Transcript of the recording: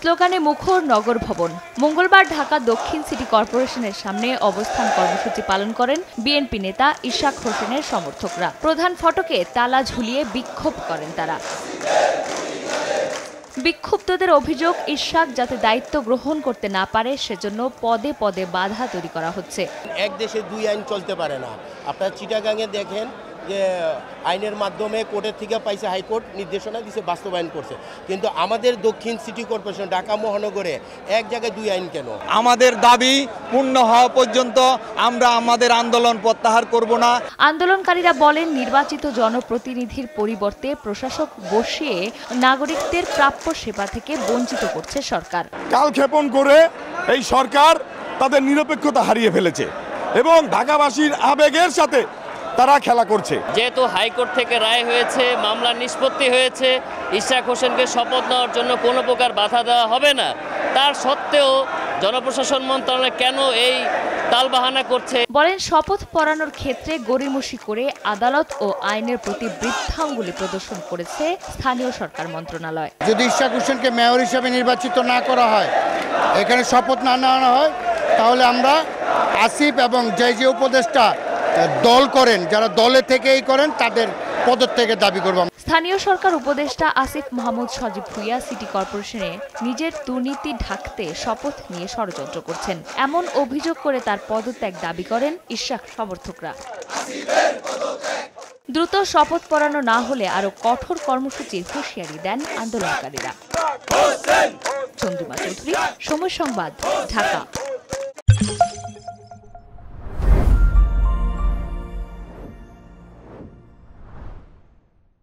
স্লোগানে মুখর নগর ভবন। মঙ্গলবার ঢাকা দক্ষিণ সিটি কর্পোরেশনের সামনে অবস্থান কর্মসূচি পালন করেন বিএনপি নেতা ইশাক হোসেনের সমর্থকরা। প্রধান ফটকে তালা ঝুলিয়ে বিক্ষোভ করেন তারা। বিক্ষুব্ধদের অভিযোগ, ইশাক যাতে দায়িত্ব গ্রহণ করতে না পারে সেজন্য পদে পদে বাধা তৈরি করা হচ্ছে। এক দেশে দুই আইন চলতে পারে না। আপনারা চিটাগাংয়ে দেখেন যে আইনের মাধ্যমে কোর্টের থেকে পাইছে, হাইকোর্ট নির্দেশনা দিয়েছে, বাস্তবায়ন করছে। কিন্তু আমাদের দক্ষিণ সিটি কর্পোরেশন ঢাকা মহানগরে এক জায়গায় দুই আইন কেন? আমাদের দাবি পূর্ণ হওয়া পর্যন্ত আমরা আমাদের আন্দোলন প্রত্যাহার করব না। আন্দোলনকারীরা বলেন, নির্বাচিত জনপ্রতিনিধির পরিবর্তে প্রশাসক বসিয়ে নাগরিকদের প্রাপ্য সেবা থেকে বঞ্চিত করছে সরকার। কালক্ষেপণ করে এই সরকার তাদের নিরপেক্ষতা হারিয়ে ফেলেছে এবং ঢাকাবাসীর আবেগের সাথে তারা খেলা করছে। যেহেতু হাইকোর্ট থেকে রায় হয়েছে, মামলা নিষ্পত্তি হয়েছে, ইশাক হোসেনকে শপথ নেওয়ার জন্য কোনো প্রকার বাধা দেওয়া হবে না, তার সত্ত্বেও জনপ্রশাসন মন্ত্রণালয় কেন এই তালবাহানা করছে? বলেন, শপথ পড়ানোর ক্ষেত্রে গড়িমসি করে আদালত ও আইনের প্রতি বৃদ্ধাঙ্গুলি প্রদর্শন করেছে স্থানীয় সরকার মন্ত্রণালয়। যদি ইশাক হোসেনকে মেয়র হিসেবে নির্বাচিত না করা হয়, এখানে শপথ না নেওয়া হয়, তাহলে আমরা আসিফ এবং যে উপদেষ্টা দল করেন, যারা দলে থেকেই করেন, তাদের পদত্যাগের দাবি করব। স্থানীয় সরকার উপদেষ্টা আসিফ মাহমুদ সজীব ভুঁইয়া সিটি কর্পোরেশনে নিজের দুর্নীতি ঢাকতে শপথ নিয়ে ষড়যন্ত্র করছেন এমন অভিযোগ করে তার পদত্যাগ দাবি করেন ইশাক সমর্থকরা। দ্রুত শপথ পড়ানো না হলে আরো কঠোর কর্মসূচির হুঁশিয়ারি দেন আন্দোলনকারীরা। চন্দ্রিমা চৌধুরী, সময় সংবাদ, ঢাকা।